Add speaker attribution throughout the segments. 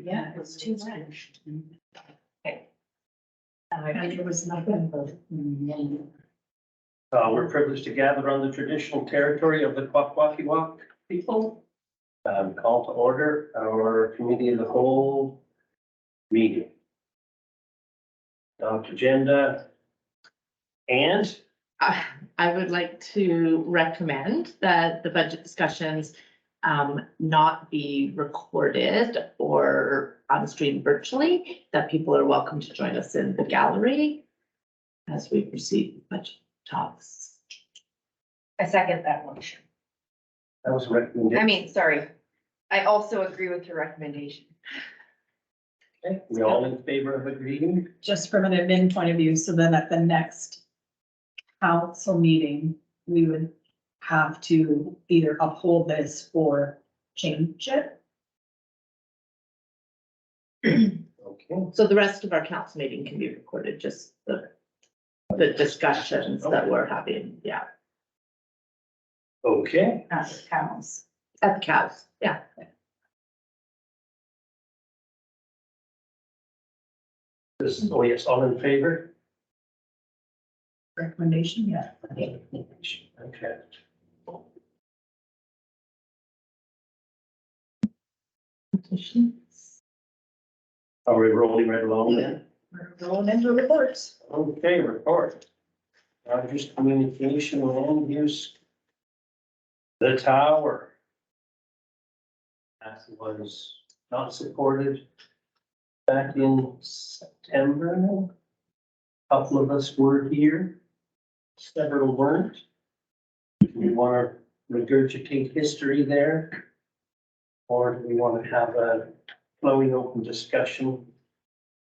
Speaker 1: Yeah, it's too much.
Speaker 2: Okay.
Speaker 1: And there was nothing but.
Speaker 3: We're privileged to gather on the traditional territory of the Kwakwaka'wakw people. Call to order our committee of the whole meeting. Adopt agenda. And
Speaker 2: I would like to recommend that the budget discussions not be recorded or on stream virtually, that people are welcome to join us in the gallery as we proceed with budget talks.
Speaker 4: I second that motion.
Speaker 3: that was recommended.
Speaker 4: I mean, sorry. I also agree with your recommendation.
Speaker 3: Okay, we all in favor of agreeing?
Speaker 1: Just from an admin point of view, so then at the next council meeting, we would have to either uphold this or change it.
Speaker 3: Okay,
Speaker 2: So the rest of our council meeting can be recorded, just the discussions that we're having, yeah,
Speaker 3: okay.
Speaker 1: At the counts.
Speaker 2: at the cows, yeah.
Speaker 3: This is, oh yes, all in favor?
Speaker 1: Recommendation, yeah.
Speaker 3: Okay. Are we rolling right along then?
Speaker 1: We're rolling into reports.
Speaker 3: Okay, report. Rogers Communication Land Use. The tower. That was not supported back in September. Couple of us were here. Several weren't. We want to regurgitate history there? Or do we want to have a flowing open discussion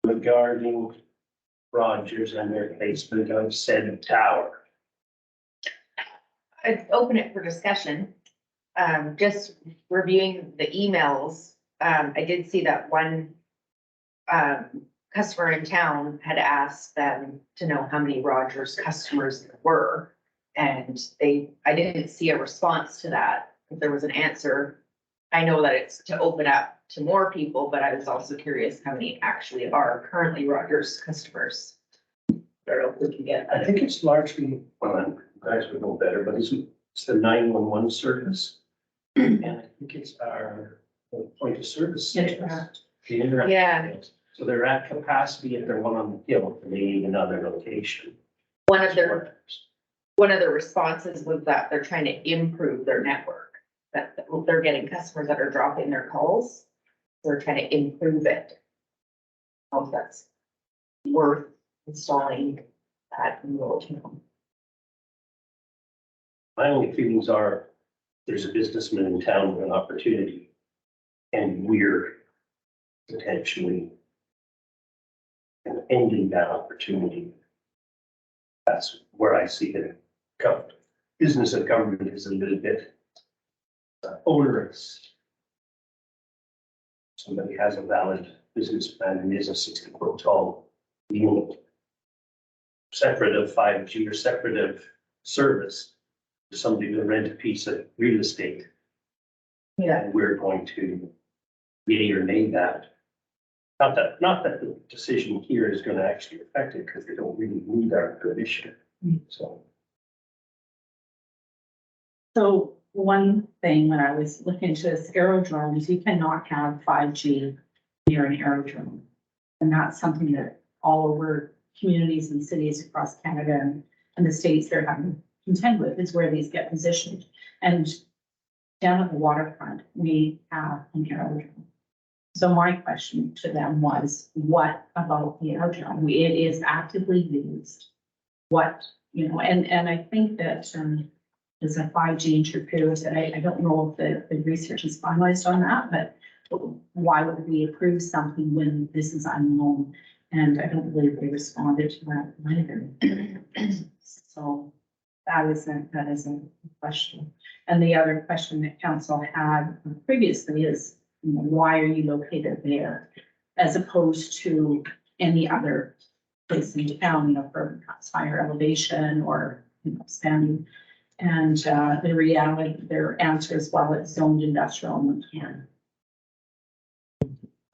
Speaker 3: regarding Rogers and their placement of said tower?
Speaker 4: I'd open it for discussion. Just reviewing the emails, I did see that one customer in town had asked them to know how many Rogers customers there were. And I didn't see a response to that. If there was an answer, I know that it's to open up to more people, but I was also curious how many actually are currently Rogers customers. Or if we can get.
Speaker 3: I think it's largely, well, you guys would know better, but it's the 911 service. And I think it's our point of service.
Speaker 1: Interact.
Speaker 3: The Interact.
Speaker 4: Yeah.
Speaker 3: So they're at capacity if they're one on the hill, they need another location.
Speaker 4: One of their responses was that they're trying to improve their network, that they're getting customers that are dropping their calls. They're trying to improve it. I don't know if that's worth installing that in rural town.
Speaker 3: My only feelings are, there's a businessman in town with an opportunity. And we're potentially ending that opportunity. That's where I see it. Business of government is a little bit onerous. Somebody has a valid business plan and is a 60-foot tall unit. Separate of 5G or separate of service, somebody to rent a piece of real estate.
Speaker 1: Yeah.
Speaker 3: And we're going to yay or nay that. Not that the decision here is gonna actually affect it, because they don't really need our permission. So,
Speaker 5: So one thing when I was looking into this aerodromes, you cannot have 5G near an aerodrome. And that's something that all over communities and cities across Canada and the states they're having to contend with, is where these get positioned. And down at the waterfront, we have an aerodrome. So my question to them was, what about the aerodrome? It is actively used. What, and I think that, there's a 5G interference, and I don't know if the research is finalized on that, but why would we approve something when this is unknown? And I don't believe they responded to that either. So that is a question. And the other question that council had previously is, why are you located there as opposed to any other place in town, for perhaps higher elevation or, expanding And, the reality, their answer is, well, it's zoned industrial and we can.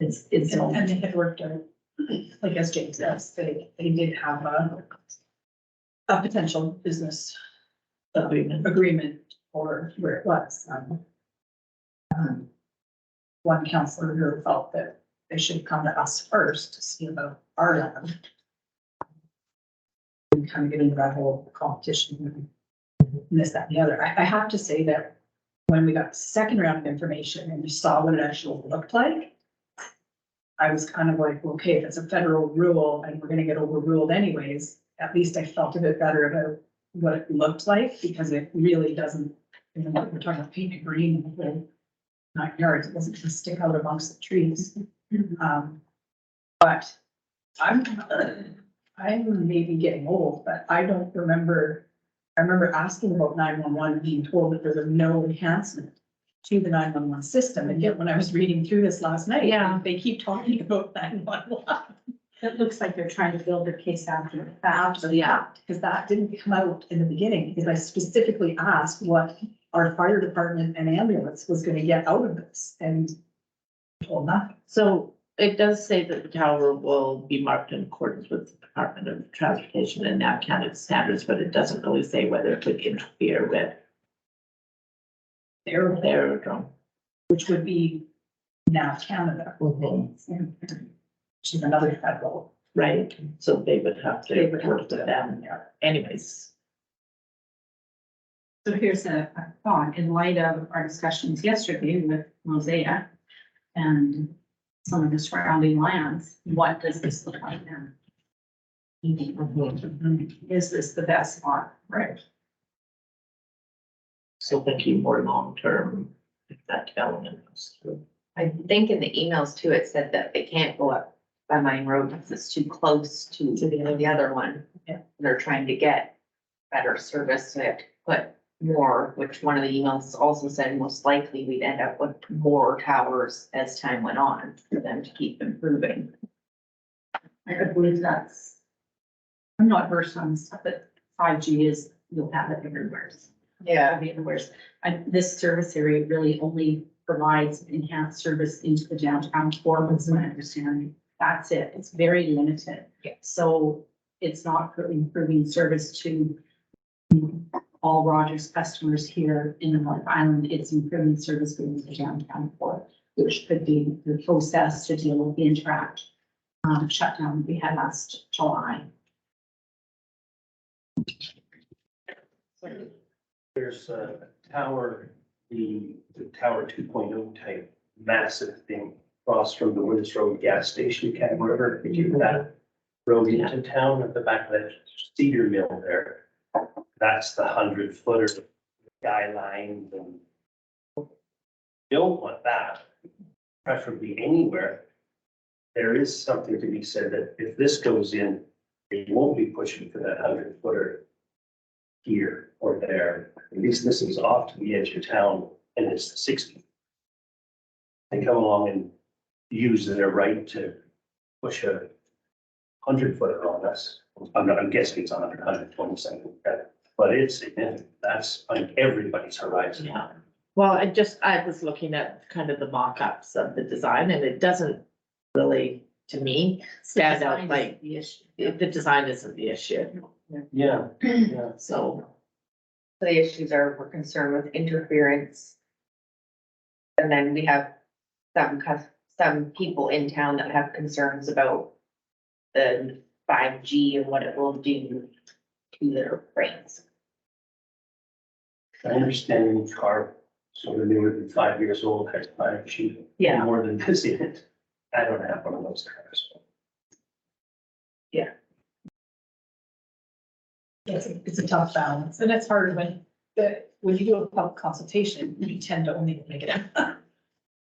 Speaker 5: It's
Speaker 1: And
Speaker 5: zoned.
Speaker 1: they had worked out, like as James says, they did have a potential business agreement for where it was. One counselor who felt that they should come to us first to see about our land. And kind of get into that whole competition and this, that, and the other. I have to say that when we got the second round of information and we saw what it actually looked like, I was kind of like, okay, if it's a federal rule and we're gonna get overruled anyways, at least I felt a bit better about what it looked like, because it really doesn't, you know, we're talking about painted green, the 9 yards, it doesn't just stick out amongst the trees. But I'm maybe getting old, but I don't remember, I remember asking about 911 being told that there was no enhancement to the 911 system, and yet when I was reading through this last night,
Speaker 2: Yeah.
Speaker 1: they keep talking about 911.
Speaker 5: It looks like they're trying to build their case after the fact.
Speaker 1: After the fact, because that didn't come out in the beginning, because I specifically asked what our fire department and ambulance was gonna get out of this, and told nothing.
Speaker 2: So it does say that the tower will be marked in accordance with the Department of Transportation and Nav Canada standards, but it doesn't really say whether it would interfere with
Speaker 1: There,
Speaker 2: the aerodrome.
Speaker 1: which would be now Canada, which is another federal.
Speaker 2: Right, so they would have
Speaker 1: They
Speaker 2: to
Speaker 1: would have
Speaker 2: work
Speaker 1: to,
Speaker 2: with them
Speaker 1: yeah.
Speaker 2: anyways.
Speaker 5: So here's a thought, in light of our discussions yesterday with Mosaic and some of the surrounding lands, what does this look like now? Is this the best lot? Right.
Speaker 2: So thinking more long-term, if that development goes through.
Speaker 4: I think in the emails too, it said that they can't go up by Mine Road because it's too close to the other one.
Speaker 1: Yeah.
Speaker 4: They're trying to get better service, so they have to put more, which one of the emails also said most likely we'd end up with more towers as time went on for them to keep improving.
Speaker 5: I could believe that's, I'm not versed on stuff, but 5G is, you'll have it everywhere.
Speaker 4: Yeah.
Speaker 5: Everywhere. And this service area really only provides enhanced service into the downtown core, was my understanding. That's it. It's very limited.
Speaker 4: Yeah.
Speaker 5: So it's not really improving service to all Rogers customers here in the North Island. It's improving service going to the downtown core, which could be the process to deal with the Interact shutdown we had last July.
Speaker 3: There's a tower, the tower 2.0 type massive thing across from the Woods Road gas station, Cat River, if you that road into town at the back of that cedar mill there. That's the 100-footer guy lines and don't want that, preferably anywhere. There is something to be said that if this goes in, it won't be pushing for that 100-footer here or there. At least this is off to the edge of town and it's 60. They come along and use their right to push a 100-footer on us. I'm guessing it's 127, but it's significant. That's on everybody's horizon.
Speaker 2: Yeah. Well, I was looking at kind of the mock-ups of the design and it doesn't really, to me, stand out like
Speaker 5: The issue.
Speaker 2: the design isn't the issue.
Speaker 3: Yeah, yeah.
Speaker 2: So,
Speaker 4: The issues are, we're concerned with interference. And then we have some people in town that have concerns about the 5G and what it will do to their brains.
Speaker 3: I understand the car sort of newer than 5 years old has 5G.
Speaker 5: Yeah.
Speaker 3: More than this in it. I don't have one of those cars.
Speaker 1: It's a tough balance, and it's hard when you do a public consultation, you tend to only make it.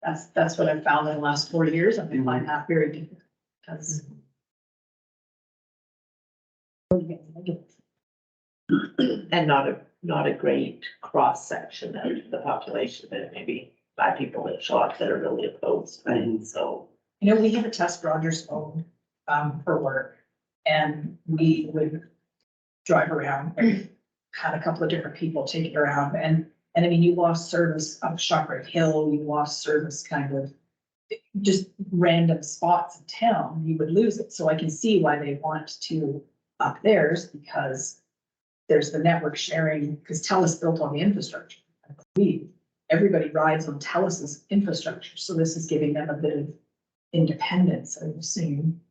Speaker 1: That's what I've found in the last 4 years, and I find that very difficult, because.
Speaker 2: and not a great cross-section of the population, that maybe by people that show up that are really opposed, right? So,
Speaker 1: You know, we had a test Rogers phone, for work, and we would drive around every had a couple of different people take it around and I mean, you lost service of Shoprite Hill, you lost service kind of just random spots in town, you would lose it. So I can see why they want to up theirs because there's the network sharing, because TELUS built on the infrastructure. I believe everybody rides on TELUS's infrastructure, so this is giving them a bit of independence, I would assume,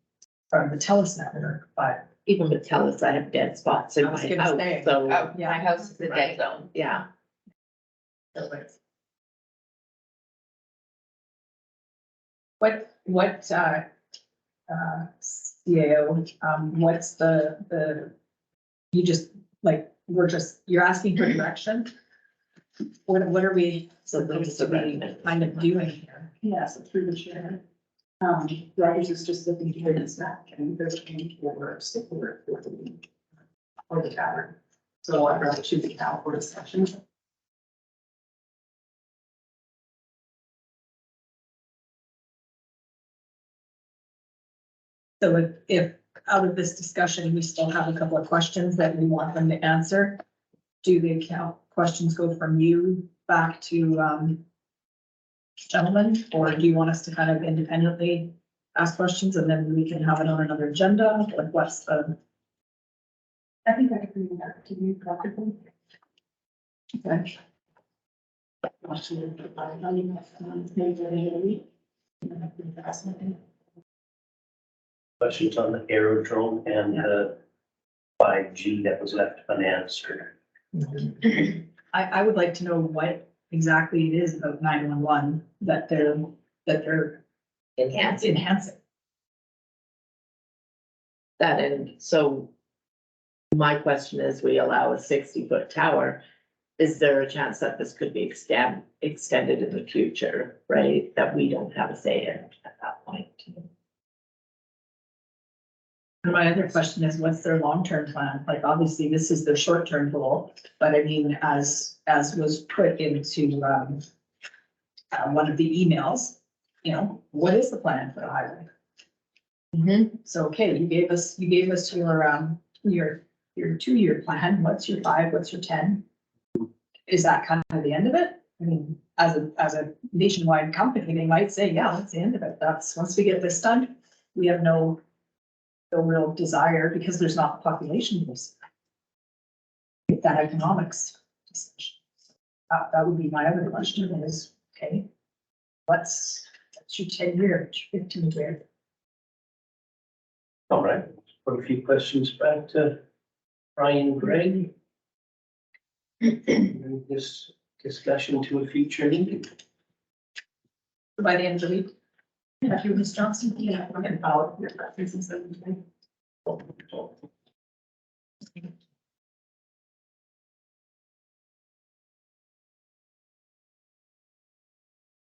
Speaker 1: from the TELUS network, but
Speaker 2: Even with TELUS, I have dead spots in
Speaker 1: I was
Speaker 2: my
Speaker 1: gonna
Speaker 2: house,
Speaker 1: say.
Speaker 2: so,
Speaker 4: Oh, my house is a dead zone.
Speaker 2: yeah.
Speaker 1: What, CAO, what's the, you just, like, you're asking for direction? What are we supposed to be kind of doing here?
Speaker 5: Yes, through the chair. Rogers is just looking to hear this back and there's looking for support for the tower. So I'd rather choose the tower for discussion.
Speaker 1: So if out of this discussion, we still have a couple of questions that we want them to answer, do the account questions go from you back to, gentlemen, or do you want us to kind of independently ask questions and then we can have it on another agenda? Like what's the?
Speaker 5: I think I could bring it back to you practically.
Speaker 1: Okay.
Speaker 3: Questions on the aerodrome and the 5G that was left unanswered.
Speaker 1: I would like to know what exactly it is about 911 that they're enhancing.
Speaker 2: That, and so my question is, we allow a 60-foot tower. Is there a chance that this could be extended in the future, right? That we don't have a say in at that point?
Speaker 1: And my other question is, what's their long-term plan? Like, obviously, this is their short-term goal, but I mean, as was put into, one of the emails, you know, what is the plan for the highway? So, okay, you gave us your 2-year plan. What's your 5? What's your 10? Is that kind of the end of it? I mean, as a nationwide company, they might say, yeah, that's the end of it. That's, once we get this done, we have no real desire because there's not the population base. Get that economics discussion. That would be my other question is, okay, what's your 10-year, 15-year?
Speaker 3: All right, put a few questions back to Brian Gregg. Move this discussion to a future meeting.
Speaker 1: By the end of the week? Yeah, if you, Ms. Johnson, yeah, we're gonna follow your preferences and everything.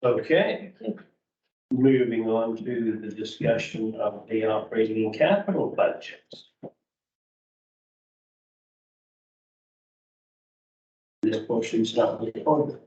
Speaker 3: Okay. Moving on to the discussion of the operating capital budgets. This portion's not recorded.